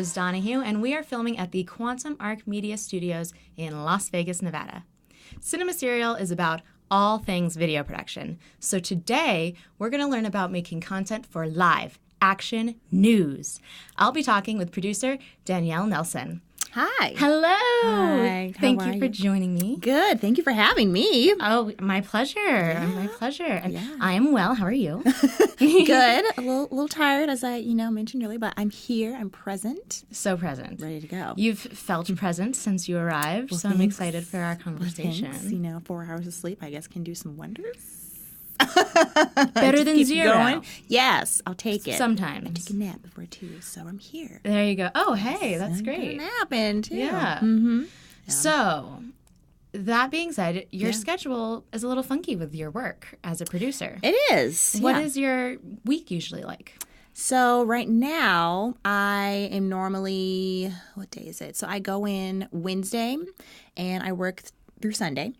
is Donahue, and we are filming at the Quantum Arc Media Studios in Las Vegas, Nevada. Cinema Serial is about all things video production. So today, we're going to learn about making content for live action news. I'll be talking with producer Danielle Nelson. Hi. Hello. Hi. Thank you for joining me. Good. Thank you for having me. Oh, my pleasure. Yeah. My pleasure. And Yeah. I am well. How are you? Good. A little tired, as I mentioned earlier, but I'm here. I'm present. So present. Ready to go. You've felt present since you arrived, so I'm thanks. excited for our conversation. Thanks. 4 hours of sleep, I guess, can do some wonders. Better than Keep zero. Going. Yes, I'll take it. Sometimes. I take a nap before 2, so I'm here. There you go. Oh, hey, that's I'm great. napping, too. Yeah. Mm-hmm. So, that being said, your schedule is a little funky with your work as a producer. It is. What is your week usually like? So right now, I am normally, what day is it? So I go in Wednesday and I work through Sunday.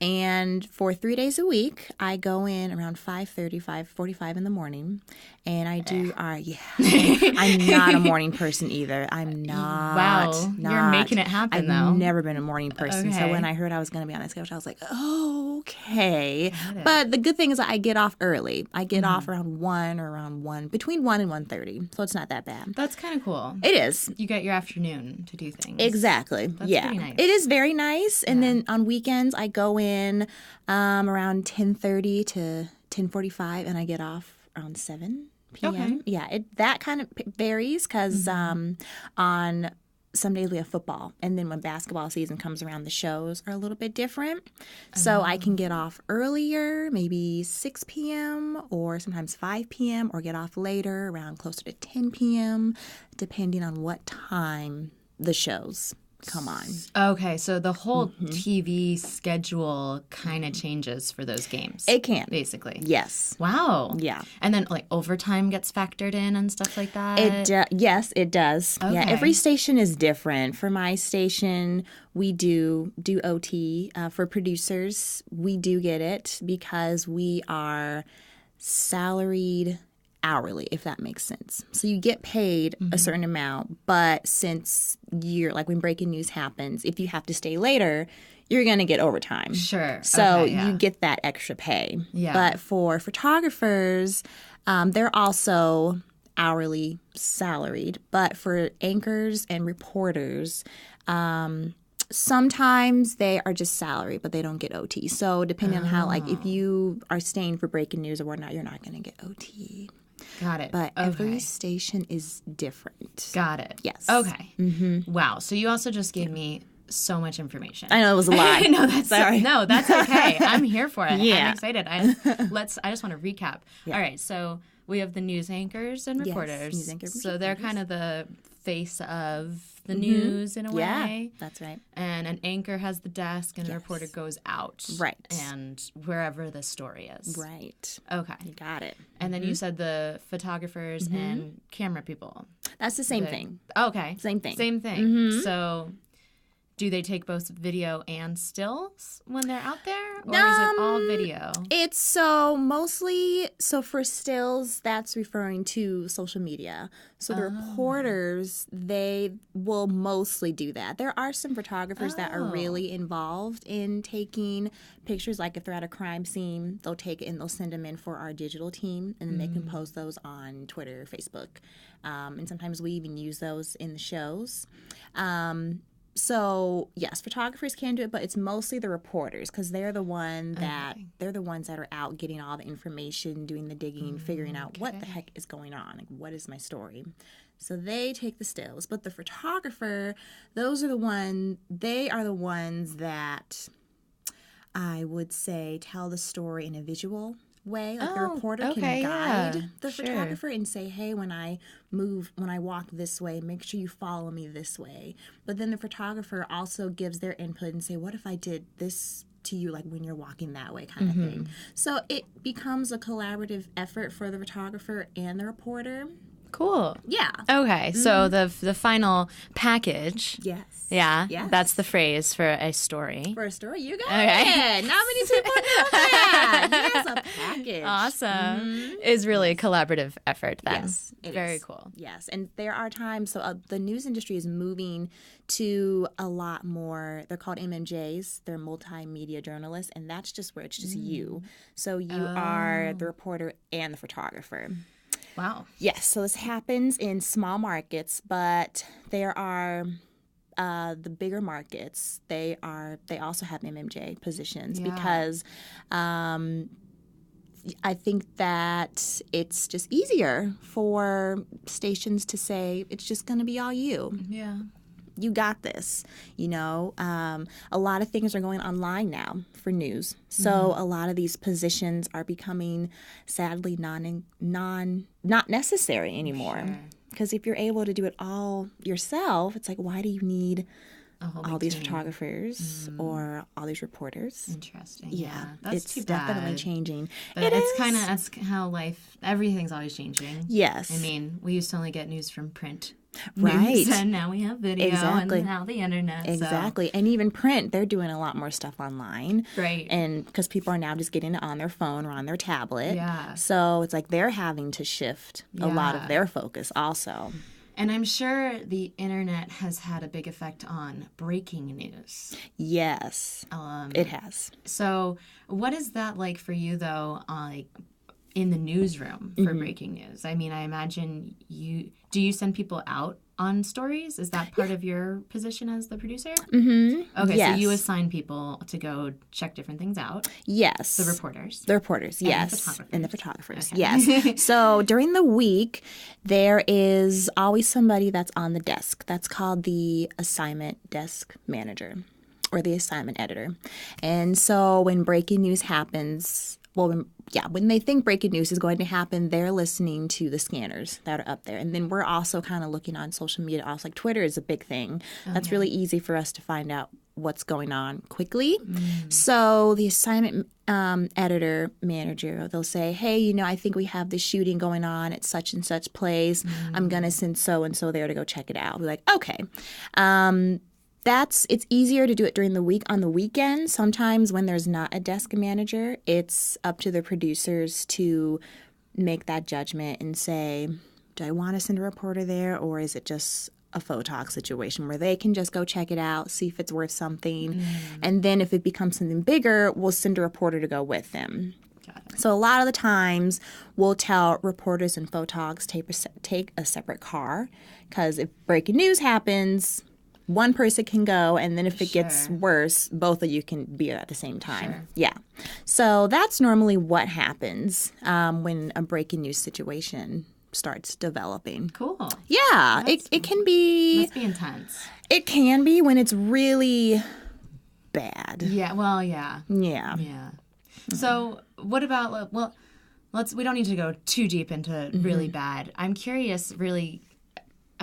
And for 3 days a week, I go in around 5:30, 5:45 in the morning. And I do I'm not a morning person either. I'm not. Wow. You're making it happen, though. I've never been a morning person. Okay. So when I heard I was going to be on that schedule, I was like, oh, okay. But the good thing is that I get off early. I get off around 1 or around 1, between 1 and 1:30. So it's not that bad. That's kind of cool. It is. You get your afternoon to do things. Exactly. That's pretty nice. It is very nice. And then on weekends, I go in around 10:30 to 10:45, and I get off around 7 p.m. Okay. Yeah, that kind of varies because on some days we have football, and then when basketball season comes around, the shows are a little bit different. So I can get off earlier, maybe 6 p.m. or sometimes 5 p.m. or get off later, around closer to 10 p.m., depending on what time the shows come on. Okay, so the whole TV schedule kind of changes for those games. It can. Basically. Yes. Wow. Yeah. And then like overtime gets factored in and stuff like that? Yes, it does. Okay. Yeah, every station is different. For my station, we do OT. For producers, we do get it because we are salaried hourly, if that makes sense. So you get paid a certain amount, but since you're like when breaking news happens, if you have to stay later, you're going to get overtime. Sure. So Okay, yeah. you get that extra pay. Yeah. But for photographers, they're also hourly salaried. But for anchors and reporters, sometimes they are just salary, but they don't get OT. So depending on how, like, if you are staying for breaking news or whatnot, you're not going to get OT. Got it. But every station is different. Got it. Yes. Okay. Wow. So you also just gave me so much information. I know it was a lot. No, that's Sorry. No, that's okay. I'm here for it. Yeah. I'm excited. I just want to recap. Yeah. All right. So we have the news anchors and Yes, reporters. news anchors and So they're kind of the face of the news in a Yeah, way. that's right. And an anchor has the desk and a reporter goes out. Right. And wherever the story is. Right. Okay. You got it. And then you said the photographers and camera people. That's the same thing. Okay. Same thing. Same thing. So do they take both video and stills when they're out there? Or is it all video? It's mostly for stills, that's referring to social media. So the reporters, they will mostly do that. There are some photographers that are really involved in taking pictures. Like if they're at a crime scene, they'll take it and they'll send them in for our digital team, and then they can post those on Twitter, Facebook. And sometimes we even use those in the shows. So yes, photographers can do it, but it's mostly the reporters because they're the ones that are out getting all the information, doing the digging, figuring out what the heck is going on, like what is my story. So they take the stills, but the photographer, they are the ones that I would say tell the story in a visual way. Like the reporter can guide the photographer and say, hey, when I walk this way, make sure you follow me this way. But then the photographer also gives their input and say, what if I did this to you, like when you're walking that way kind of thing. So it becomes a collaborative effort for the photographer and the reporter. Cool. Yeah. Okay, so the final package. Yes. Yeah, Yes. that's the phrase for a story. For a story, you got Okay. it. Not many people know that. Yes, a package. Awesome. It's really a collaborative effort then. Yes, it Very is. cool. Yes, and there are times, so the news industry is moving to a lot more, they're called MMJs, they're multimedia journalists, and that's just where it's just you. So you are the reporter and the photographer. Wow. Yes, so this happens in small markets, but there are the bigger markets. They also have MMJ positions because I think that it's just easier for stations to say it's just going to be all you. Yeah. You got this. A lot of things are going online now for news. So a lot of these positions are becoming sadly not necessary anymore. Sure. Because if you're able to do it all yourself, it's like, why do you need all these team. Photographers or all these reporters? Interesting. Yeah, That's it's too bad. definitely changing. But that's how life, everything's always changing. Yes. I mean, we used to only get news from print. Right. News, and now we have video Exactly. and now the internet. Exactly. And even print, they're doing a lot more stuff online. Right. And because people are now just getting it on their phone or on their tablet. Yeah. So it's like they're having to shift a lot of their focus also. And I'm sure the internet has had a big effect on breaking news. Yes, it has. So what is that like for you, though, like in the newsroom for breaking news? I mean, I imagine do you send people out on stories? Is that part of your position as the producer? Mm-hmm. Okay, yes. So you assign people to go check different things out. Yes. The reporters. The reporters, and yes. The photographers. And the photographers, Okay. yes. So during the week, there is always somebody that's on the desk. That's called the assignment desk manager or the assignment editor. And so when breaking news happens, when they think breaking news is going to happen, they're listening to the scanners that are up there. And then we're also kind of looking on social media. Also, like Twitter is a big thing. That's really easy for us to find out what's going on quickly. So the assignment editor manager, they'll say, hey, I think we have this shooting going on at such and such place. I'm going to send so-and-so there to go check it out. We're like, okay. It's easier to do it during the week. On the weekend, sometimes when there's not a desk manager, it's up to the producers to make that judgment and say, do I want to send a reporter there, or is it just a photog situation where they can just go check it out, see if it's worth something, and then if it becomes something bigger, we'll send a reporter to go with them. So a lot of the times, we'll tell reporters and photogs take a separate car, because if breaking news happens, one person can go, and then if it gets worse, both of you can be at the same time. Sure. Yeah. So that's normally what happens when a breaking news situation starts developing. Cool. Yeah. It can be... Must be intense. It can be when it's really bad. Yeah. Well, yeah. Yeah. Yeah. So what about... Well, we don't need to go too deep into really bad. I'm curious, really...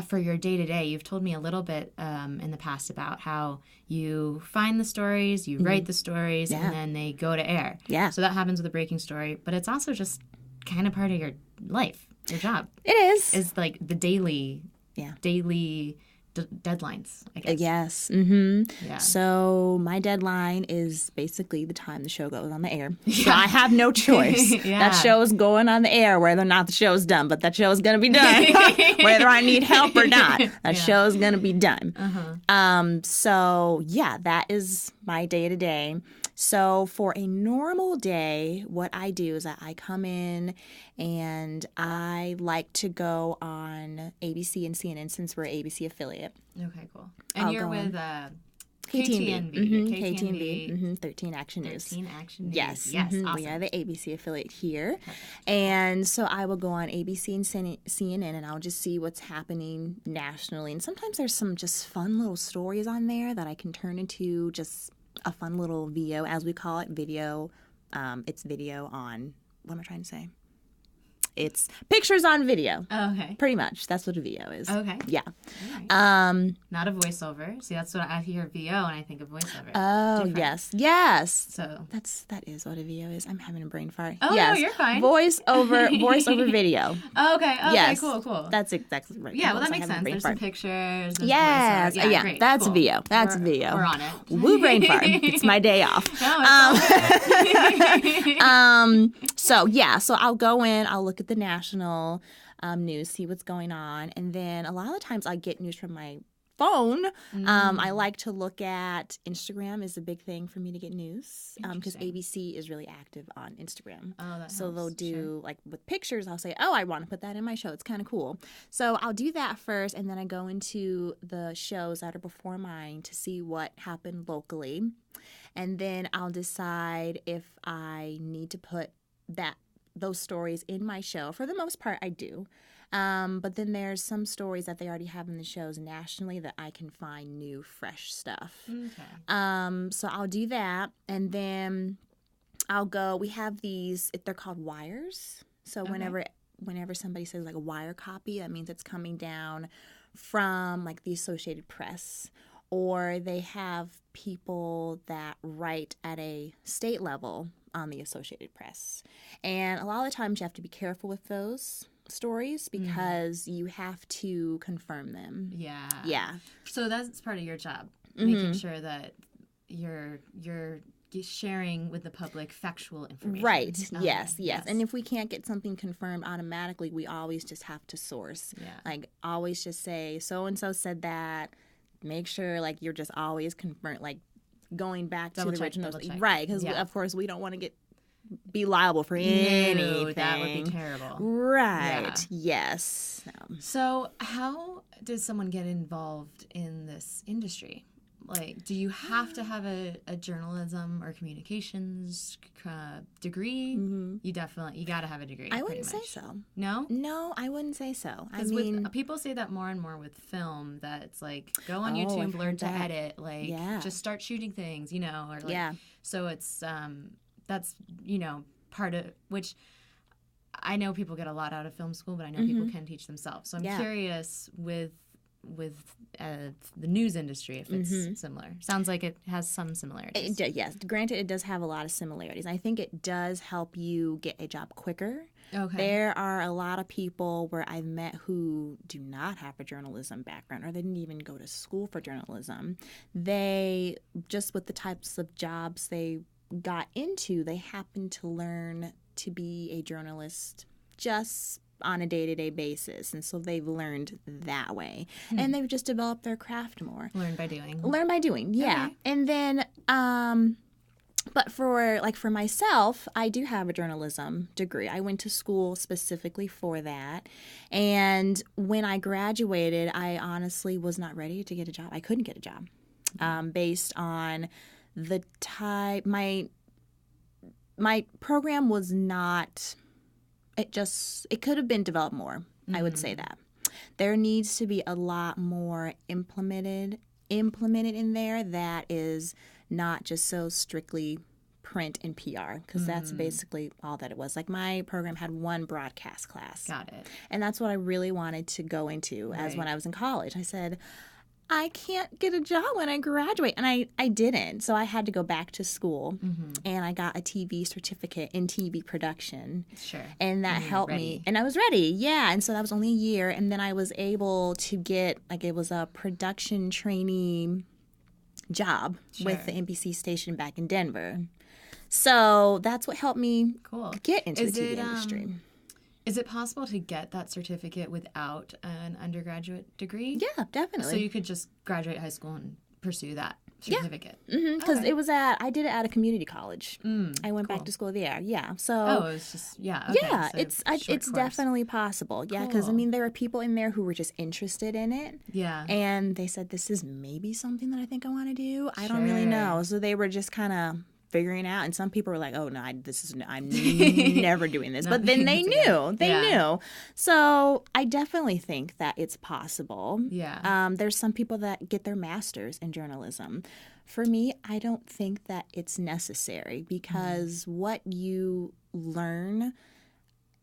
For your day-to-day, you've told me a little bit in the past about how you find the stories, you write the stories, and then they go to air. Yeah. So that happens with a breaking story, but it's also just kind of part of your life, your job. It is. It's like the daily deadlines, I guess. Yes. Mm-hmm. Yeah. So my deadline is basically the time the show goes on the air. So I have no choice. That show is going on the air whether or not the show is done, but that show is going to be done whether I need help or not. That show is going to be done. So yeah, that is my day-to-day. So for a normal day, what I do is I come in and I like to go on ABC and CNN since we're an ABC affiliate. Okay, cool. And you're with KTNV. KTNV. 13 Action News. 13 Action News. Yes. Awesome. We are the ABC affiliate here. And so I will go on ABC and CNN and I'll just see what's happening nationally. And sometimes there's some just fun little stories on there that I can turn into just a fun little VO, as we call it, video. It's video on, what am I trying to say? It's pictures on video. Oh, okay. Pretty much. That's what a VO is. Okay. Yeah. Right. Not a voiceover. See, that's what I hear VO and I think of voiceover. Oh, yes. So that is what a VO is. I'm having a brain fart. Oh, yes. no, you're fine. Voice over video. Oh, okay. Yes. Cool. That's exactly right. Yeah, well, that makes sense. There's some pictures. There's yes. voiceover. Yeah, great. that's cool. VO. That's VO. We're on it. Woo, brain fart. It's my day off. No, it's So I'll go in, I'll look at the national news, see what's going on, and then a lot of the times I get news from my phone. I like to look at Instagram is a big thing for me to get news because ABC is really active on Instagram. Oh, that so helps. they'll do Sure. like with pictures. I'll say, oh, I want to put that in my show. It's kind of cool. So I'll do that first, and then I go into the shows that are before mine to see what happened locally, and then I'll decide if I need to put those stories in my show. For the most part, I do. But then there's some stories that they already have in the shows nationally that I can find new, fresh stuff. Okay. So I'll do that, and then I'll go. We have these. They're called wires. So whenever somebody says like a wire copy, that means it's coming down from like the Associated Press, or they have people that write at a state level on the Associated Press. And a lot of the times you have to be careful with those stories because you have to confirm them. Yeah. Yeah. So that's part of your job, making sure that you're sharing with the public factual information. Right. Yes. And if we can't get something confirmed automatically, we always just have to source. Yeah. Like always just say so-and-so said that. Make sure like you're just always confirmed, like going back to the original. Right. Because of course we don't want to be liable for anything. That would be terrible. Right. Yeah. Yes. So how does someone get involved in this industry? Like, do you have to have a journalism or communications degree? You got to have a degree. I wouldn't say so. No? No, I wouldn't say so. I mean, people say that more and more with film, that it's like, go on YouTube, learn to edit, like, just start shooting things, or like, so it's, that's, part of, which I know people get a lot out of film school, but I know people can teach themselves. So I'm curious with the news industry if it's similar. Sounds like it has some similarities. Yes. Granted, it does have a lot of similarities. I think it does help you get a job quicker. Okay. There are a lot of people where I've met who do not have a journalism background, or they didn't even go to school for journalism. They, just with the types of jobs they got into, they happen to learn to be a journalist just on a day-to-day basis, and so they've learned that way, and they've just developed their craft more. Learn by doing, yeah. Okay. And then but for myself, I do have a journalism degree. I went to school specifically for that, and when I graduated, I honestly was not ready to get a job. I couldn't get a job based on the type. My program was not. It could have been developed more. I would say that. There needs to be a lot more implemented in there that is not just so strictly print and PR, because that's basically all that it was. Like my program had one broadcast class. Got it. And that's what I really wanted to go into as when I was in college. I said, I can't get a job when I graduate. And I didn't. So I had to go back to school, and I got a TV certificate in TV production. Sure. And that helped me. And I was ready. Yeah. And so that was only a year. And then I was able to get, like, it was a production trainee job with the NBC station back in Denver. So that's what helped me get into the TV industry. Is it possible to get that certificate without an undergraduate degree? Yeah, definitely. So you could just graduate high school and pursue that certificate? Yeah. Because I did it at a community college. I went back to school there. Yeah. So. It was just, Okay. So it's definitely possible. Yeah, because, there were people in there who were just interested in it. Yeah. And they said, this is maybe something that I think I want to do. I don't really know. So they were just kind of figuring out, and some people were like, "Oh no, I'm never doing this." But then they knew, knew. So I definitely think that it's possible. Yeah. There's some people that get their masters in journalism. For me, I don't think that it's necessary, because what you learn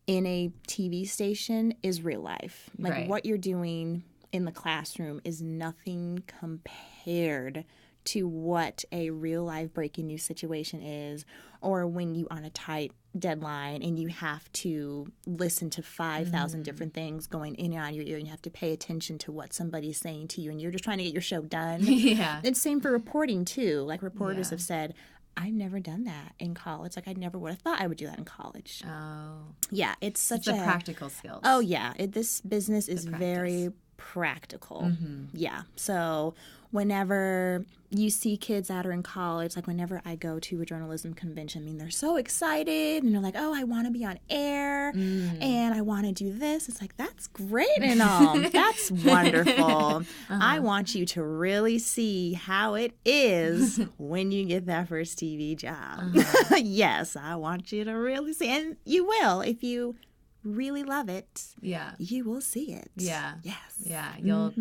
in a TV station is real life. Like what you're doing in the classroom is nothing compared to what a real life breaking news situation is, or when you on a tight deadline and you have to listen to 5,000 different things going in and out of your ear, and you have to pay attention to what somebody's saying to you, and you're just trying to get your show done. Yeah. It's same for reporting too. Like reporters have said, I've never done that in college. Like, I never would have thought I would do that in college. Oh. Yeah, it's such the practical skills. Oh, yeah. This business is very practical. Yeah. So whenever you see kids that are in college, like whenever I go to a journalism convention, I mean, they're so excited and they're like, oh, I want to be on air and I want to do this. It's like, that's great and all. That's wonderful. I want you to really see how it is when you get that first TV job. Yes, I want you to really see. And you will if you really love it. Yeah. You will see it. Yeah. Yes. Yeah. You'll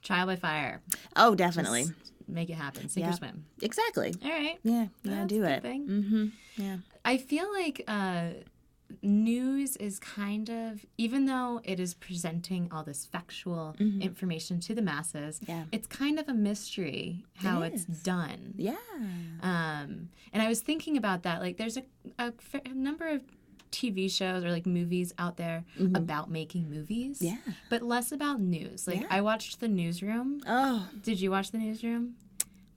trial by fire. Oh, definitely. Just make it happen. Sink or swim. Exactly. All right. Yeah. That's Do a it. good thing. Yeah. I feel like news is kind of, even though it is presenting all this factual information to the masses, it's kind of a mystery how it's done. Yeah. And I was thinking about that. Like, there's a number of TV shows or like movies out there about making movies, but less about news. Like, I watched The Newsroom. Oh, did you watch The Newsroom?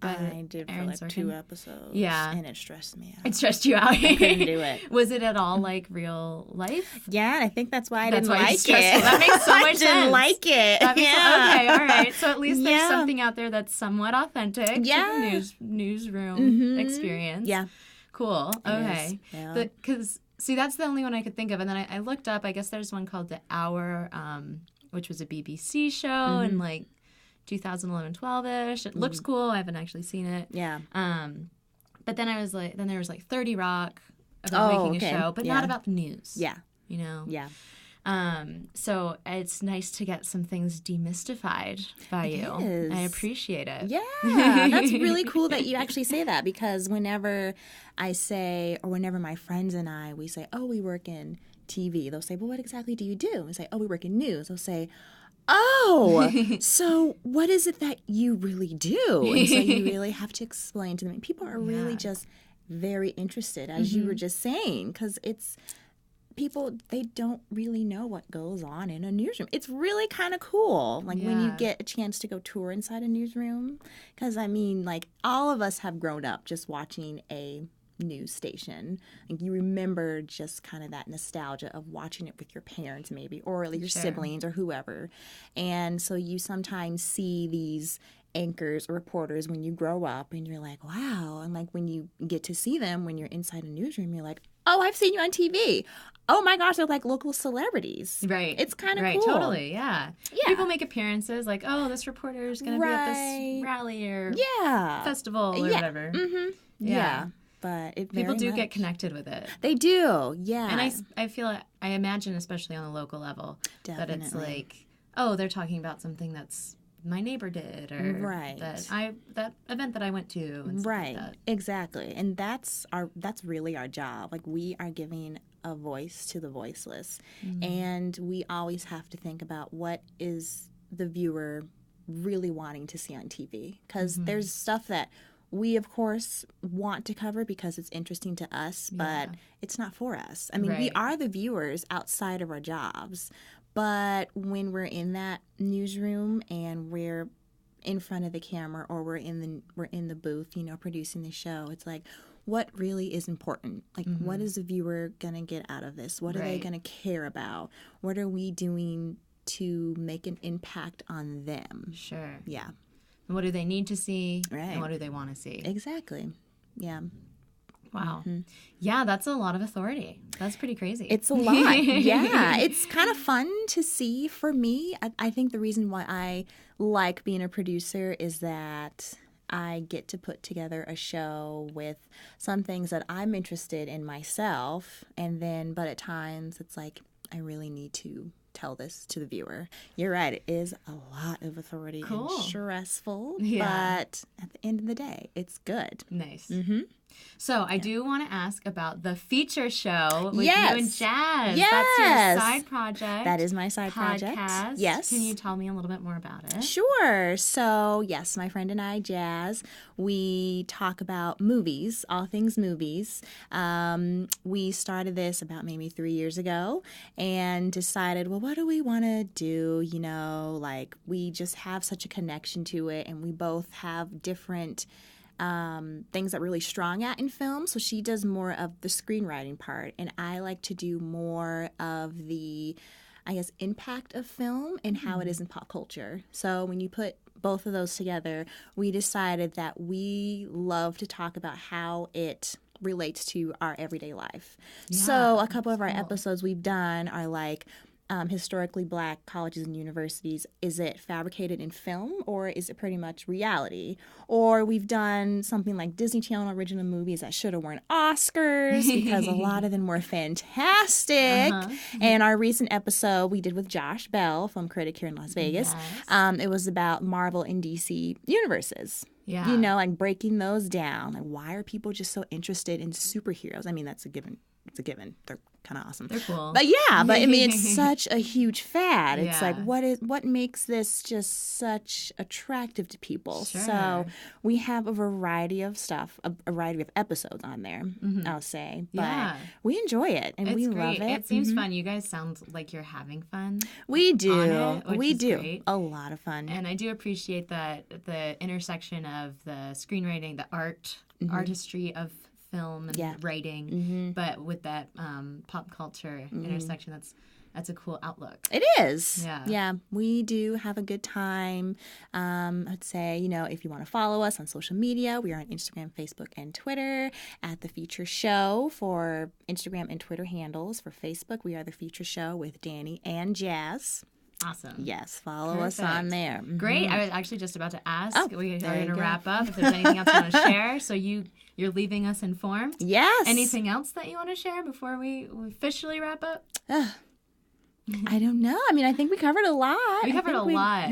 I did for Aaron like Sorkin? 2 episodes. Yeah, and it stressed me out. It stressed you out. I couldn't do it. Was it at all like real life? Yeah, I think that's why I didn't like it. That makes so much sense. I didn't like it. Okay, all right. So at least there's something out there that's somewhat authentic to the newsroom experience. Yeah. Cool. Okay. Yeah. Because see, that's the only one I could think of. And then I looked up, I guess there's one called The Hour, which was a BBC show in like 2011, 12-ish. It looks cool. I haven't actually seen it. Yeah. But then there was like 30 Rock about making a show, but not about the news. Yeah. You know? Yeah. So it's nice to get some things demystified by you. Is. I appreciate it. Yeah, that's really cool that you actually say that, because whenever I say, or whenever my friends and we say, oh, we work in TV, they'll say, well, what exactly do you do? And say, oh, we work in news. They'll say, oh, so what is it that you really do? And so you really have to explain to them. People are really just very interested, as you were just saying, because it's people, they don't really know what goes on in a newsroom. It's really kind of cool, like when you get a chance to go tour inside a newsroom, because I mean, like, all of us have grown up just watching a news station. Like, you remember just kind of that nostalgia of watching it with your parents maybe, or your siblings or whoever. And so you sometimes see these anchors or reporters when you grow up and you're like, wow. And like when you get to see them when you're inside a newsroom, you're like, oh, I've seen you on TV. Oh my gosh, they're like local celebrities. Right. It's kind of cool. Right, totally, yeah. People make appearances like, oh, this reporter is going to be at this rally or festival or whatever. Yeah. But people do get connected with it. They do, yeah. And I feel, I imagine, especially on the local level, that it's like, oh, they're talking about something that's my neighbor did, or that event that I went to, and stuff like that. Exactly. And that's really our job. Like, we are giving a voice to the voiceless, and we always have to think about what is the viewer really wanting to see on TV, because there's stuff that we, of course, want to cover because it's interesting to us, but it's not for us. I mean, we are the viewers outside of our jobs, but when we're in that newsroom and we're in front of the camera, or we're in the booth, producing the show, it's like, what really is important? Like, what is the viewer going to get out of this? What are they going to care about? What are we doing to make an impact on them? Sure. Yeah. And what do they need to see? Right. And what do they want to see? Exactly. Yeah. Wow. Yeah, that's a lot of authority. That's pretty crazy. It's a lot. Yeah. It's kind of fun to see for me. I think the reason why I like being a producer is that I get to put together a show with some things that I'm interested in myself. But at times it's like, I really need to tell this to the viewer. You're right. It is a lot of authority and stressful. Yeah. But at the end of the day, it's good. Nice. So I do want to ask about the feature show with you and Jazz. Yes. That's your side project. That is my side project. Yes. Can you tell me a little bit more about it? Sure. So, yes, my friend and I, Jazz, we talk about movies, all things movies. We started this about maybe 3 years ago and decided, well, what do we want to do? Like, we just have such a connection to it, and we both have different things that we're really strong at in film. So she does more of the screenwriting part, and I like to do more of the, I guess, impact of film and how it is in pop culture. So when you put both of those together, we decided that we love to talk about how it relates to our everyday life. Yeah, so a couple of our episodes we've done are like historically Black colleges and universities. Is it fabricated in film, or is it pretty much reality? Or we've done something like Disney Channel original movies that should have won Oscars because a lot of them were fantastic. And our recent episode we did with Josh Bell, film critic here in Las Vegas, it was about Marvel and DC universes. Yeah. You know, like breaking those down. Like, why are people just so interested in superheroes? I mean, that's a given. It's a given. They're kind of awesome. They're cool. But yeah, I mean, it's such a huge fad. It's like, what makes this just such attractive to people? Sure. So we have a variety of stuff, a variety of episodes on there, I'll say. But we enjoy it, and we love it. It seems fun. You guys sound like you're having fun. We do. We do. Great. A lot of fun. And I do appreciate that the intersection of the screenwriting, the artistry of film and writing, but with that pop culture intersection, that's a cool outlook. It is. Yeah. We do have a good time. I'd say, you know, if you want to follow us on social media, we are on Instagram, Facebook, and Twitter at The Future Show for Instagram and Twitter handles. For Facebook, we are The Future Show with Danny and Jazz. Awesome. Yes, follow us on there. Great. I was actually just about to ask. We're going to wrap up. If there's anything else you want to share, so you're leaving us informed. Yes. Anything else that you want to share before we officially wrap up? I don't know. I mean, I think we covered a lot. I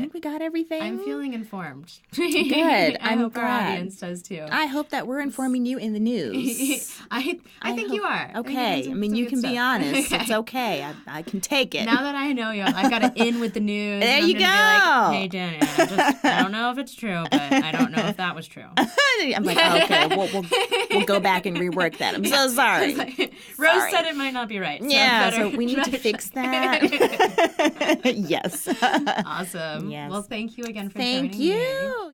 think we got everything. I'm feeling informed. Good. I'm hope glad. Our audience does too. I hope that we're informing you in the news. I think you are. Okay. I mean, you can be honest. It's okay. I can take it. Now that I know you, I've got to in with the news. There you go. Be like, hey, Danny, I don't know if it's true, but I don't know if that was true. I'm like, okay, we'll go back and rework that. I'm so sorry. Rose said it might not be right. So we need to fix that. Yes. Awesome. Yes. Well, thank you again for joining me. Thank you.